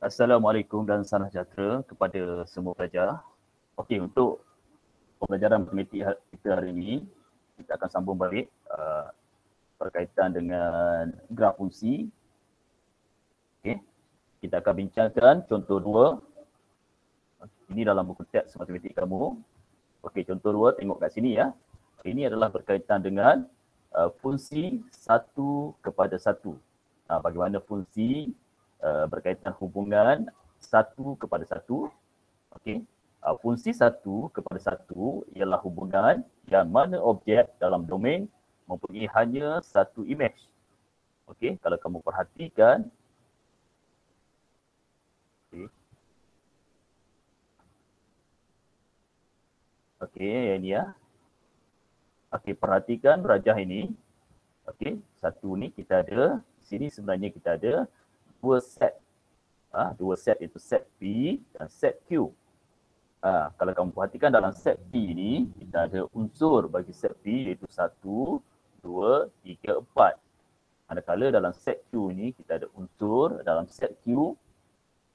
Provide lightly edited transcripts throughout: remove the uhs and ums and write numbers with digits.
Assalamualaikum dan salam sejahtera kepada semua pelajar. Okey, untuk pembelajaran matematik kita hari ini, kita akan sambung balik berkaitan dengan graf fungsi. Okey, kita akan bincangkan contoh 2. Ini dalam buku teks matematik kamu. Okey, contoh 2 tengok kat sini ya. Ini adalah berkaitan dengan fungsi 1/1. Bagaimana fungsi berkaitan hubungan 1/1. Okey. Fungsi 1/1 ialah hubungan yang mana objek dalam domain mempunyai hanya satu imej. Okey, kalau kamu perhatikan. Okey, ini ya. Okey, perhatikan rajah ini. Okey, satu ni kita ada, sini sebenarnya kita ada dua set. Dua set itu set P dan set Q. Kalau kamu perhatikan dalam set P ni, kita ada unsur bagi set P iaitu 1, 2, 3, 4. Manakala dalam set Q ni, kita ada unsur dalam set Q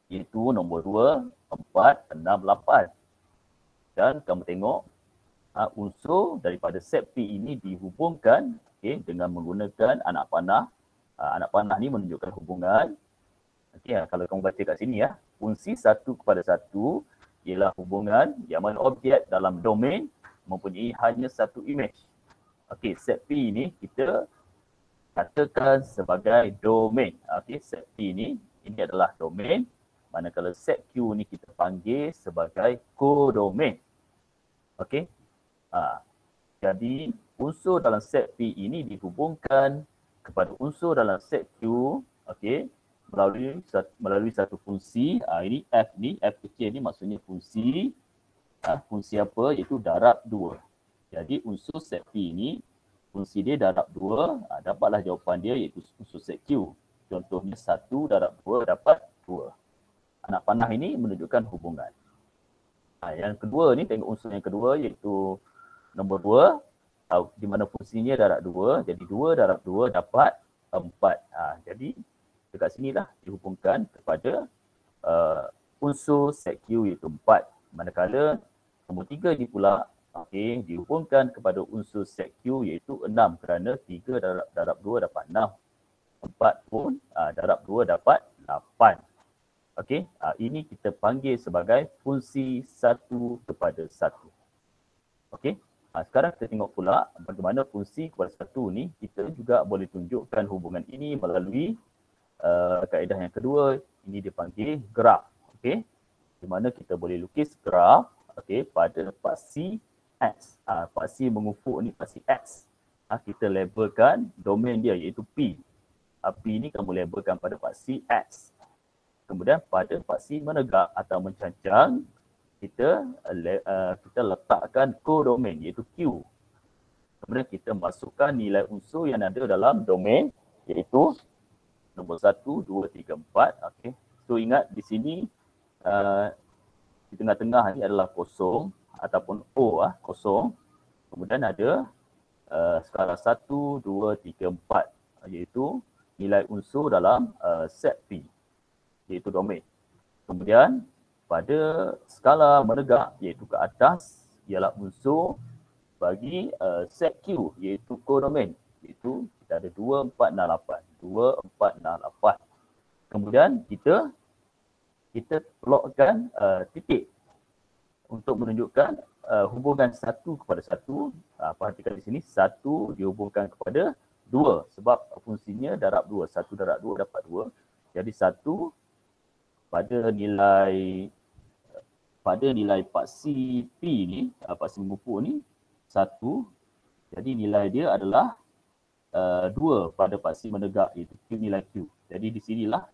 iaitu nombor 2, 4, 6, 8. Dan kamu tengok unsur daripada set P ini dihubungkan dengan menggunakan anak panah. Anak panah ni menunjukkan hubungan. Kalau kamu baca kat sini ya, fungsi 1/1 ialah hubungan yang mana objek dalam domain mempunyai hanya satu imej. Okey, set P ini kita katakan sebagai domain. Okey, set P ini adalah domain. Manakala set Q ni kita panggil sebagai kodomain. Okey. Jadi unsur dalam set P ini dihubungkan kepada unsur dalam set Q, okey, melalui satu fungsi. Ini F ni, F kecil ni maksudnya fungsi. Fungsi apa? Iaitu darab 2. Jadi unsur set P ini, fungsi dia darab 2. Dapatlah jawapan dia iaitu unsur set Q. Contohnya 1 darab 2 dapat 2. Anak panah ini menunjukkan hubungan. Yang kedua ni, tengok unsur yang kedua iaitu nombor 2. Di mana fungsinya darab 2. Jadi 2 darab 2 dapat 4. Jadi dekat sinilah dihubungkan kepada unsur set Q iaitu 4. Manakala nombor 3 ni pula dihubungkan kepada unsur set Q iaitu 6 kerana 3 darab 2 dapat 6. 4 pun darab 2 dapat 8. Okey, ini kita panggil sebagai fungsi 1/1. Okey, sekarang kita tengok pula bagaimana fungsi kepada 1 ni kita juga boleh tunjukkan hubungan ini melalui kaedah yang kedua. Ini dipanggil graf. Okey, di mana kita boleh lukis graf pada paksi X. Paksi mengufuk ni paksi X. Kita labelkan domain dia iaitu P. P ni kamu labelkan pada paksi X. Kemudian pada paksi menegak atau mencancang, kita letakkan kodomain iaitu Q. Kemudian kita masukkan nilai unsur yang ada dalam domain iaitu nombor 1, 2, 3, 4. Okey. So ingat di sini di tengah-tengah ni adalah kosong ataupun O kosong. Kemudian ada skala 1, 2, 3, 4 iaitu nilai unsur dalam set P iaitu domain. Kemudian pada skala menegak iaitu ke atas ialah unsur bagi set Q iaitu kodomain iaitu kita ada 2, 4, 6, 8. 2, 4, 6, 8. Kemudian kita plotkan titik untuk menunjukkan hubungan 1/1. Perhatikan di sini 1 dihubungkan kepada 2 sebab fungsinya darab 2. 1 darab 2 dapat 2. Jadi 1 pada nilai paksi P ni, paksi mengufuk ni 1. Jadi nilai dia adalah 2 pada paksi menegak iaitu Q, nilai Q. Jadi di sinilah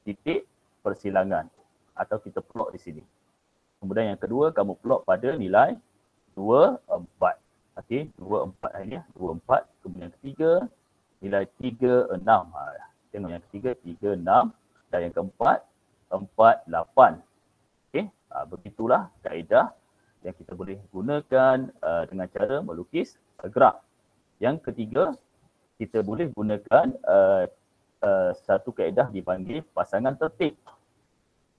titik persilangan atau kita plot di sini. Kemudian yang kedua kamu plot pada nilai 2, 4. Okey, 2, 4 ini 2, 4. Kemudian yang ketiga nilai 3, 6. Tengok yang ketiga 3, 6 dan yang keempat 4, 8. Okey, begitulah kaedah yang kita boleh gunakan dengan cara melukis graf. Yang ketiga, kita boleh gunakan satu kaedah dipanggil pasangan tertib.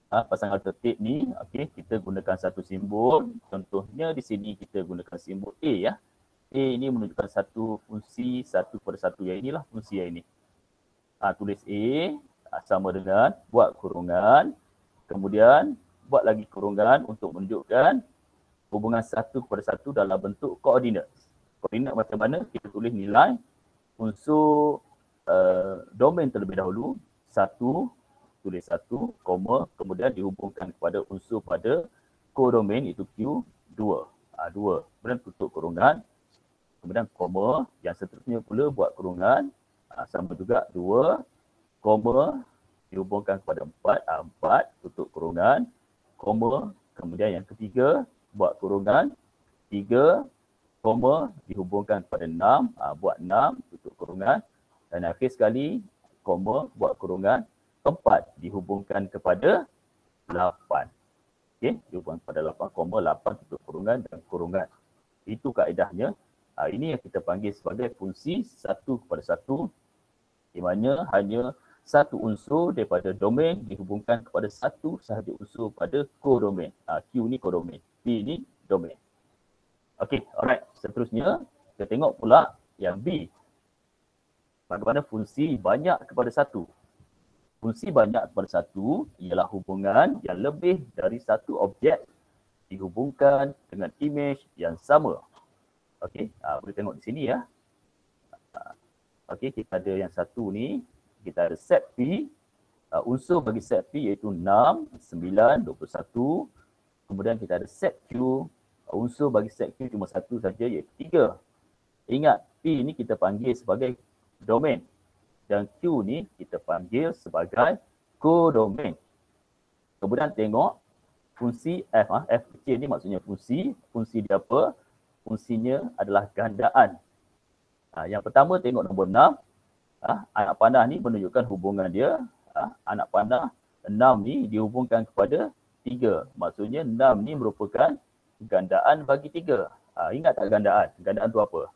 pasangan tertib ni, okey, kita gunakan satu simbol. Contohnya di sini kita gunakan simbol A ya. A ini menunjukkan satu fungsi 1/1. Yang inilah fungsi yang ini. Tulis A sama dengan buat kurungan. Kemudian buat lagi kurungan untuk menunjukkan hubungan 1/1 dalam bentuk koordinat. Koordinat macam mana? Kita tulis nilai unsur domain terlebih dahulu. 1, tulis 1, koma, kemudian dihubungkan kepada unsur pada kodomain iaitu Q 2. 2. Kemudian tutup kurungan. Kemudian koma. Yang seterusnya pula buat kurungan. Sama juga 2, koma, dihubungkan kepada 4. 4, tutup kurungan. Koma. Kemudian yang ketiga, buat kurungan. 3, koma, dihubungkan kepada 6. Buat 6, tutup kurungan. Dan akhir sekali, koma, buat kurungan. 4 dihubungkan kepada 8. Okey, dihubungkan kepada 8, koma, 8 tutup kurungan dan kurungan. Itu kaedahnya. Ini yang kita panggil sebagai fungsi 1/1, di mana hanya satu unsur daripada domain dihubungkan kepada satu sahaja unsur pada kodomain. Q ni kodomain, P ni domain. Okey, alright. Seterusnya, kita tengok pula yang B. Bagaimana fungsi banyak kepada satu. Fungsi banyak kepada satu ialah hubungan yang lebih dari satu objek dihubungkan dengan imej yang sama. Okey, boleh tengok di sini ya. Okey, kita ada yang satu ni, kita ada set P. Unsur bagi set P iaitu 6, 9, 21. Kemudian kita ada set Q. Unsur bagi set Q cuma satu saja iaitu 3. Ingat, P ni kita panggil sebagai domain. Dan Q ni kita panggil sebagai kodomain. Kemudian tengok fungsi F. F kecil ni maksudnya fungsi. Fungsi dia apa? Fungsinya adalah gandaan. Yang pertama tengok nombor 6. Anak panah ni menunjukkan hubungan dia. Anak panah 6 ni dihubungkan kepada 3. Maksudnya 6 ni merupakan gandaan bagi 3. Ingat tak gandaan? Gandaan tu apa?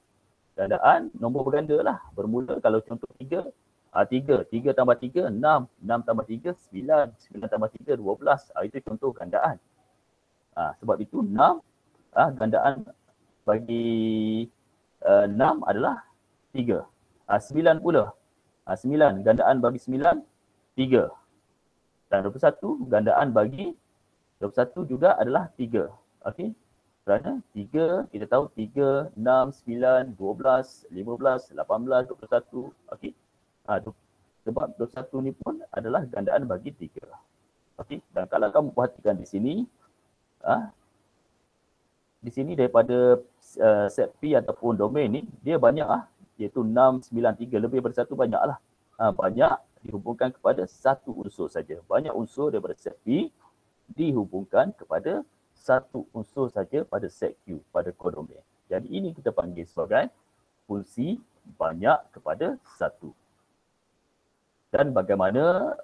Gandaan nombor berganda lah. Bermula kalau contoh 3. 3 tambah 3, 6. 6 tambah 3, 9. 9 tambah 3, 12. Itu contoh gandaan. Sebab itu 6, gandaan bagi 6 adalah 3. 9 pula. 9, gandaan bagi 9, 3. Dan 21, gandaan bagi 21 juga adalah 3. Okey. Kerana 3, kita tahu 3, 6, 9, 12, 15, 18, 21. Okey. Sebab 21 ni pun adalah gandaan bagi 3. Okey. Dan kalau kamu perhatikan di sini, daripada set P ataupun domain ni, dia banyak iaitu 6, 9, 3. Lebih daripada satu banyak lah. Banyak dihubungkan kepada satu unsur saja. Banyak unsur daripada set P dihubungkan kepada satu unsur saja pada set Q, pada kodomain. Jadi ini kita panggil sebagai fungsi banyak kepada satu. Dan bagaimana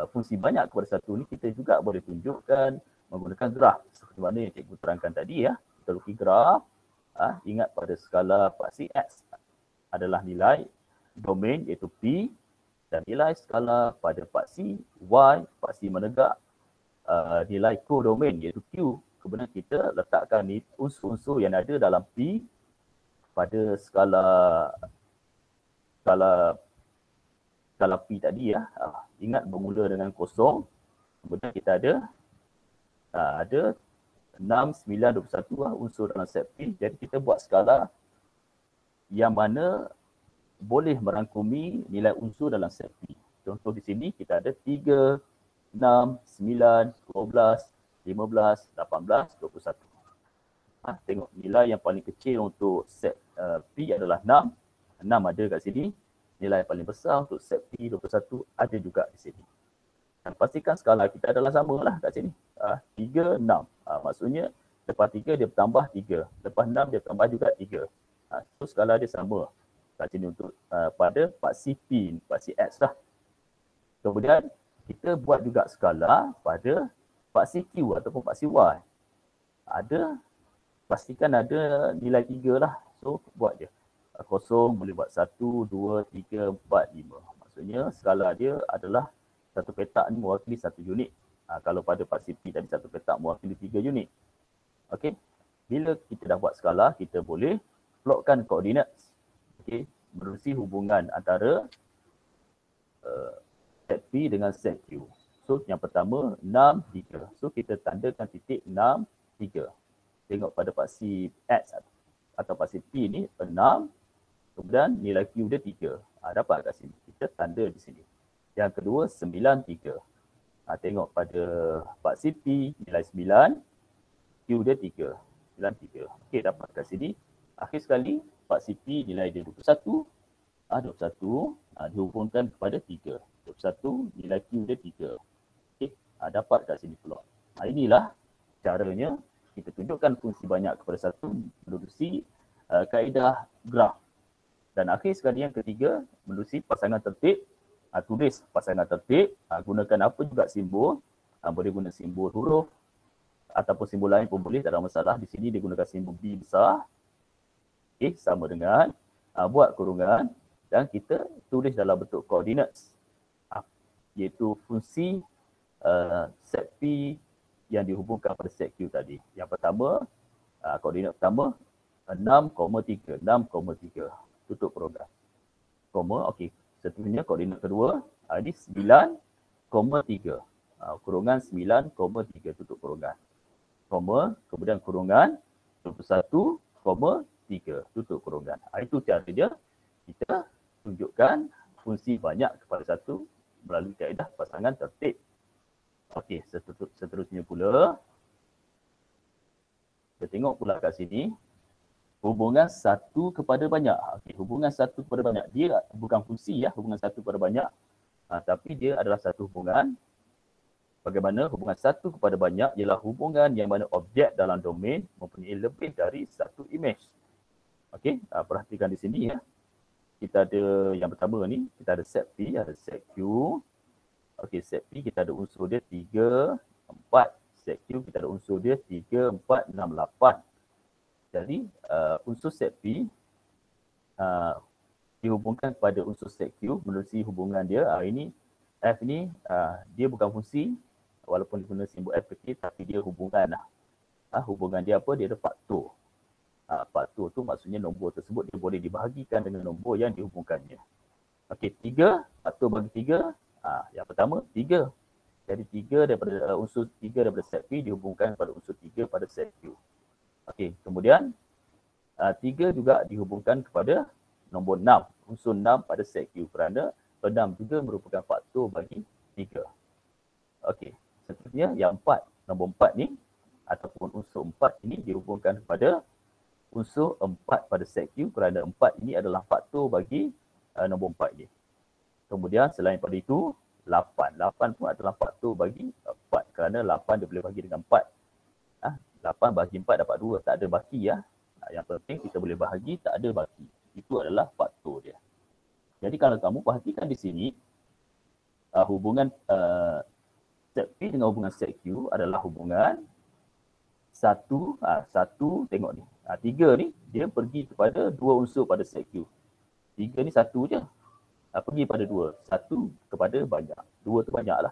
fungsi banyak kepada satu ni kita juga boleh tunjukkan menggunakan graf. Seperti mana yang cikgu terangkan tadi ya. Kita lukis graf. Ingat pada skala paksi X adalah nilai domain iaitu P, dan nilai skala pada paksi Y, paksi menegak, nilai kodomain iaitu Q. Kemudian kita letakkan ni unsur-unsur yang ada dalam P pada skala P tadi ya. Ingat bermula dengan kosong. Kemudian kita ada 6, 9, 21 unsur dalam set P. Jadi kita buat skala yang mana boleh merangkumi nilai unsur dalam set P. Contoh di sini kita ada 3, 6, 9, 12, 15, 18, 21. Tengok nilai yang paling kecil untuk set P adalah 6. 6 ada kat sini. Nilai paling besar untuk set P 21 ada juga di sini. Dan pastikan skala kita adalah sama lah kat sini. 3, 6. Maksudnya lepas 3 dia bertambah 3. Lepas 6 dia bertambah juga 3. So skala dia sama kat sini untuk pada paksi P, paksi X lah. Kemudian kita buat juga skala pada paksi Q ataupun paksi Y. Pastikan ada nilai 3 lah. So buat je. Kosong boleh buat 1, 2, 3, 4, 5. Maksudnya skala dia adalah satu petak ni mewakili satu unit. Kalau pada paksi P tadi satu petak mewakili 3 unit. Okey. Bila kita dah buat skala, kita boleh plotkan koordinat. Okey, menerusi hubungan antara set P dengan set Q. So yang pertama 6, 3. So kita tandakan titik 6, 3. Tengok pada paksi X atau paksi P ni 6, kemudian nilai Q dia 3. Dapat kat sini. Kita tanda di sini. Yang kedua 9, 3. Tengok pada paksi P nilai 9, Q dia 3. 9, 3. Okey, dapat kat sini. Akhir sekali paksi P nilai dia 21. 21 dihubungkan kepada 3. 21 nilai Q dia 3. Okey, dapat kat sini plot. Inilah caranya kita tunjukkan fungsi banyak kepada satu menerusi kaedah graf. Dan akhir sekali yang ketiga, menerusi pasangan tertib. Tulis pasangan tertib, gunakan apa juga simbol. Boleh guna simbol huruf ataupun simbol lain pun boleh, tak ada masalah. Di sini dia gunakan simbol B besar. Okey, sama dengan buat kurungan dan kita tulis dalam bentuk koordinat, iaitu fungsi set P yang dihubungkan pada set Q tadi. Yang pertama, koordinat pertama 6,3. 6,3. Tutup program. Koma, okey. Seterusnya koordinat kedua, ini 9,3. Kurungan 9,3. Tutup program. Koma, kemudian kurungan 21,3. Tutup kurungan. Itu cara dia. Kita tunjukkan fungsi banyak kepada satu melalui kaedah pasangan tertib. Okey, seterusnya pula. Kita tengok pula kat sini. Hubungan satu kepada banyak. Okey, hubungan satu kepada banyak. Dia bukan fungsi ya, hubungan satu kepada banyak. Tapi dia adalah satu hubungan. Bagaimana hubungan satu kepada banyak ialah hubungan yang mana objek dalam domain mempunyai lebih dari satu image. Okey, perhatikan di sini ya. Kita ada yang pertama ni, kita ada set P, ada set Q. Okey, set P kita ada unsur dia 3, 4. Set Q kita ada unsur dia 3, 4, 6, 8. Jadi unsur set P dihubungkan kepada unsur set Q menerusi hubungan dia. Ini F ni dia bukan fungsi walaupun diguna simbol F kecil, tapi dia hubungan lah. Hubungan dia apa? Dia ada faktor. Faktor tu maksudnya nombor tersebut dia boleh dibahagikan dengan nombor yang dihubungkannya. Okey, 3, faktor bagi 3. Yang pertama 3. Jadi 3 daripada unsur 3 daripada set P dihubungkan kepada unsur 3 pada set Q. Okey, kemudian 3 juga dihubungkan kepada nombor 6, unsur 6 pada set Q kerana 6 juga merupakan faktor bagi 3. Okey, seterusnya yang 4, nombor 4 ni ataupun unsur 4 ini dihubungkan kepada unsur 4 pada set Q kerana 4 ini adalah faktor bagi nombor 4 ni. Kemudian selain pada itu 8. 8 pun adalah faktor bagi 4 kerana 8 dia boleh bagi dengan 4. 8 bahagi 4 dapat 2, tak ada baki ya. Yang penting kita boleh bahagi, tak ada baki. Itu adalah faktor dia. Jadi kalau kamu perhatikan di sini, hubungan set P dengan hubungan set Q adalah hubungan satu, tengok ni. 3 ni dia pergi kepada 2 unsur pada set Q. 3 ni satu je. Pergi pada 2. 1 kepada banyak. 2 tu banyak lah.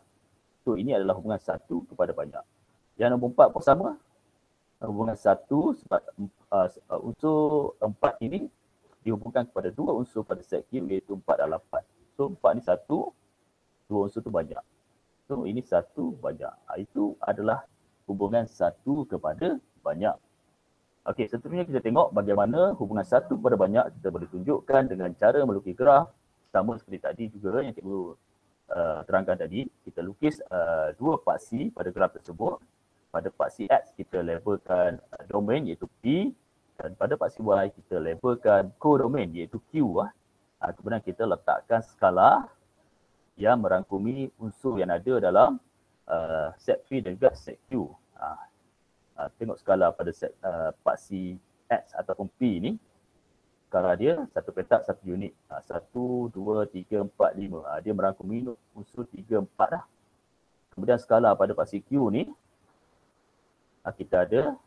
So ini adalah hubungan 1 kepada banyak. Yang nombor 4 pun sama. Hubungan 1 sebab unsur 4 ini dihubungkan kepada 2 unsur pada set Q iaitu 4 dan 8. So 4 ni 1, 2 unsur tu banyak. So ini 1 banyak. Itu adalah hubungan 1 kepada banyak. Okey, seterusnya kita tengok bagaimana hubungan 1 kepada banyak kita boleh tunjukkan dengan cara melukis graf. Sama seperti tadi juga yang cikgu terangkan tadi. Kita lukis 2 paksi pada graf tersebut. Pada paksi X kita labelkan domain iaitu P dan pada paksi Y kita labelkan kodomain iaitu Q. Kemudian kita letakkan skala yang merangkumi unsur yang ada dalam set P dan juga set Q. Tengok skala pada set paksi X ataupun P ni. Skala dia satu petak satu unit. 1, 2, 3, 4, 5. Dia merangkumi unsur 3, 4 dah. Kemudian skala pada paksi Q ni kita ada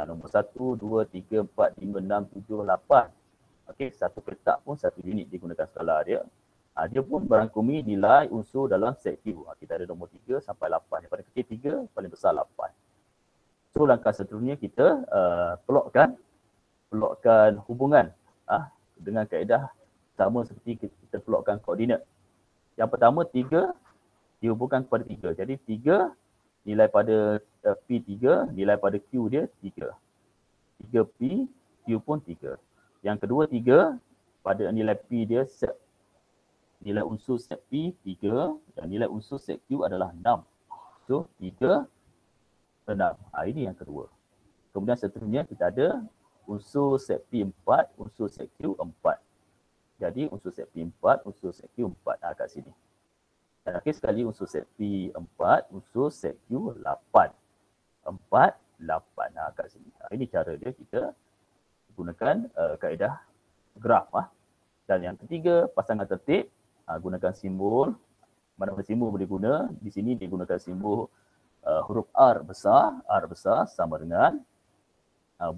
nombor 1, 2, 3, 4, 5, 6, 7, 8. Okey, satu petak pun satu unit digunakan skala dia. Dia pun merangkumi nilai unsur dalam set Q. Kita ada nombor 3 sampai 8. Daripada kecil 3, paling besar 8. So langkah seterusnya kita plotkan hubungan dengan kaedah sama seperti kita plotkan koordinat. Yang pertama 3 dihubungkan kepada 3. Jadi 3 nilai pada P3, nilai pada Q dia 3. 3P, Q pun 3. Yang kedua 3 pada nilai P dia nilai unsur set P 3 dan nilai unsur set Q adalah 6. So 3, 6. Ini yang kedua. Kemudian seterusnya kita ada unsur set P 4, unsur set Q 4. Jadi unsur set P 4, unsur set Q 4 kat sini. Dan akhir sekali unsur set P 4, unsur set Q 8. 4, 8 kat sini. Ini cara dia kita gunakan kaedah graf. Dan yang ketiga, pasangan tertib. Gunakan simbol. Mana-mana simbol boleh guna. Di sini dia gunakan simbol huruf R besar sama dengan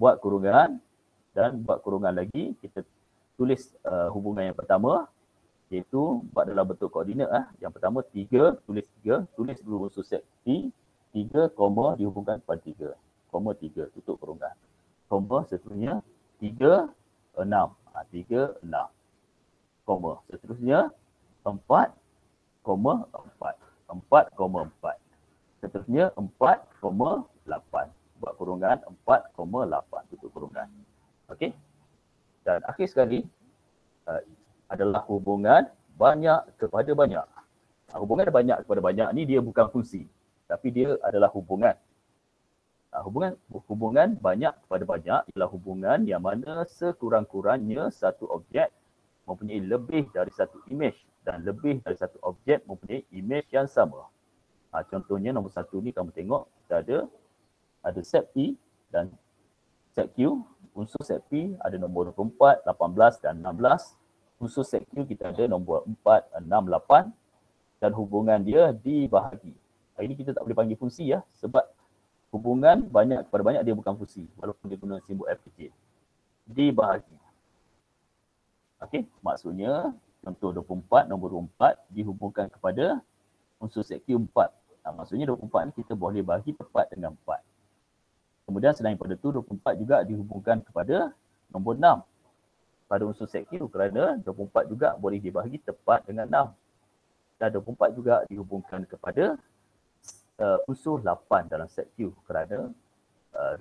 buat kurungan, dan buat kurungan lagi kita tulis hubungan yang pertama, iaitu buat dalam bentuk koordinat. Yang pertama 3, tulis dulu unsur set P 3, dihubungkan kepada 3, 3, tutup kurungan, seterusnya 3, 6, 3, 6, seterusnya 4, 4, 4, seterusnya 4,8, buat kurungan 4,8, tutup kurungan. Okey. Dan akhir sekali adalah hubungan banyak kepada banyak. Hubungan banyak kepada banyak ni dia bukan fungsi, tapi dia adalah hubungan. Hubungan banyak kepada banyak ialah hubungan yang mana sekurang-kurangnya satu objek mempunyai lebih dari satu imej dan lebih dari satu objek mempunyai imej yang sama. Contohnya nombor 1 ni kamu tengok kita ada set P dan set Q. Unsur set P ada nombor 24, 18 dan 16. Unsur set Q kita ada nombor 4, 6, 8 dan hubungan dia dibahagi. Ini kita tak boleh panggil fungsi sebab hubungan banyak kepada banyak dia bukan fungsi walaupun dia guna simbol F kecil. Dibahagi. Okey, maksudnya contoh 24, nombor 24 dihubungkan kepada unsur set Q 4. Maksudnya 24 ni kita boleh bahagi tepat dengan 4. Kemudian selain pada tu 24 juga dihubungkan kepada nombor 6 pada unsur set Q kerana 24 juga boleh dibahagi tepat dengan 6. Dan 24 juga dihubungkan kepada unsur 8 dalam set Q kerana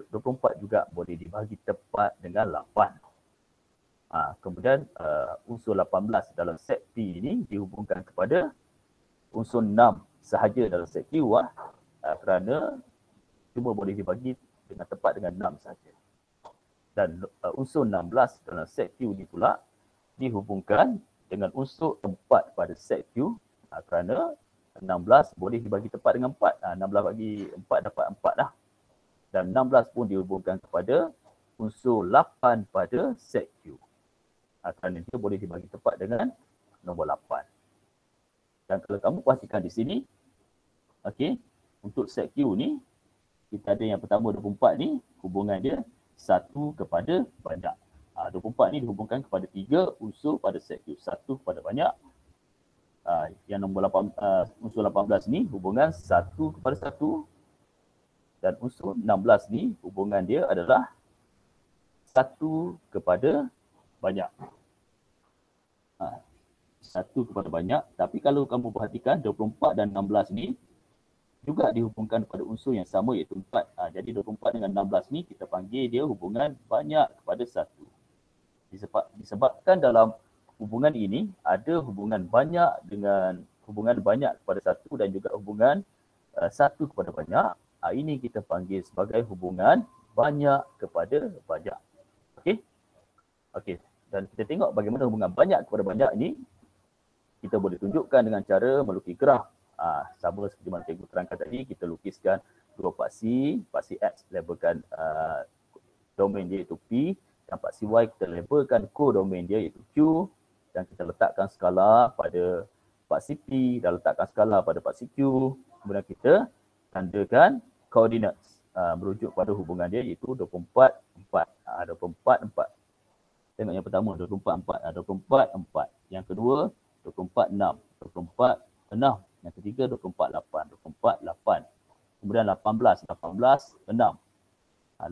24 juga boleh dibahagi tepat dengan 8. Kemudian unsur 18 dalam set P ini dihubungkan kepada unsur 6 sahaja dalam set Q kerana cuma boleh dibagi dengan tepat dengan 6 sahaja. Dan unsur 16 dalam set Q ni pula dihubungkan dengan unsur 4 pada set Q kerana 16 boleh dibagi tepat dengan 4. 16 bagi 4 dapat 4 dah. Dan 16 pun dihubungkan kepada unsur 8 pada set Q. Kerana dia boleh dibagi tepat dengan nombor 8. Dan kalau kamu perhatikan di sini, okey, untuk set Q ni, kita ada yang pertama 24 ni, hubungan dia 1 kepada banyak. 24 ni dihubungkan kepada 3 unsur pada set Q. 1 kepada banyak. Yang nombor 8, unsur 18 ni hubungan 1 kepada 1. Dan unsur 16 ni hubungan dia adalah 1 kepada banyak. 1 kepada banyak. Tapi kalau kamu perhatikan 24 dan 16 ni juga dihubungkan pada unsur yang sama iaitu 4. Jadi 24 dengan 16 ni kita panggil dia hubungan banyak kepada 1. Disebabkan dalam hubungan ini ada hubungan banyak dengan hubungan banyak kepada 1 dan juga hubungan 1 kepada banyak. Ini kita panggil sebagai hubungan banyak kepada banyak. Okey? Okey. Dan kita tengok bagaimana hubungan banyak kepada banyak ini kita boleh tunjukkan dengan cara melukis graf. Sama seperti mana cikgu terangkan tadi, kita lukiskan dua paksi X labelkan domain dia iaitu P dan paksi Y kita labelkan kodomain dia iaitu Q dan kita letakkan skala pada paksi P dan letakkan skala pada paksi Q. Kemudian kita tandakan koordinat merujuk pada hubungan dia iaitu 24, 4. 24, 4. Tengok yang pertama 24, 4. 24, 4. Yang kedua 24, 6. 24, 6. Yang ketiga 24, 8. 24, 8. Kemudian 18, 18, 6. 18,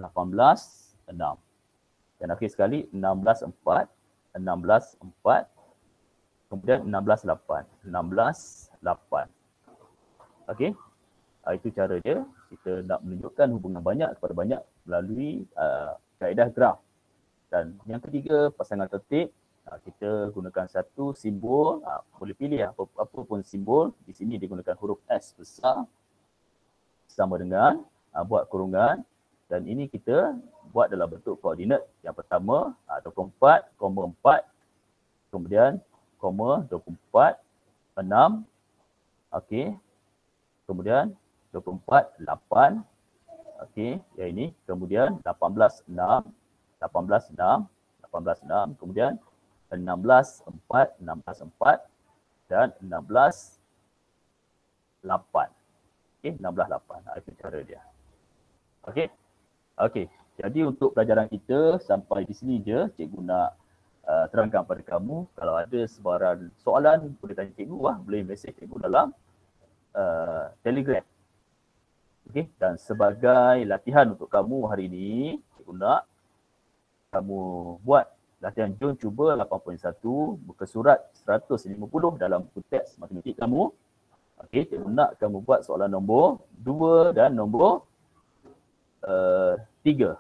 6. Dan akhir sekali 16, 4. 16, 4. Kemudian 16, 8. 16, 8. Okey. Itu cara dia. Kita nak menunjukkan hubungan banyak kepada banyak melalui kaedah graf. Dan yang ketiga, pasangan tertib. Kita gunakan satu simbol. Boleh pilih apa pun simbol. Di sini digunakan huruf S besar. Sama dengan buat kurungan. Dan ini kita buat dalam bentuk koordinat. Yang pertama 24, 4. Kemudian koma 24, 6. Okey. Kemudian 24, 8. Okey, yang ini. Kemudian 18, 6. 18, 6. 18, 6. Kemudian 16, 4. 16, 4. Dan 16, 8. Okey, 16, 8. Itu cara dia. Okey. Okey. Jadi untuk pelajaran kita sampai di sini je. Cikgu nak terangkan pada kamu. Kalau ada sebarang soalan, boleh tanya cikgu lah. Boleh mesej cikgu dalam Telegram. Okey. Dan sebagai latihan untuk kamu hari ini, cikgu nak kamu buat latihan. Jom cuba 8.1 muka surat 150 dalam buku teks matematik kamu. Okey, cikgu nak kamu buat soalan nombor 2 dan nombor 3. 2,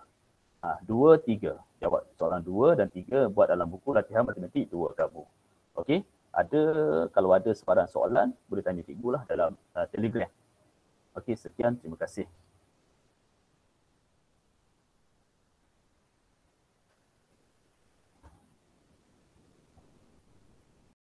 3. Jawab soalan 2 dan 3 buat dalam buku latihan matematik 2 kamu. Okey, kalau ada sebarang soalan boleh tanya cikgu lah dalam Telegram. Okey, sekian, terima kasih.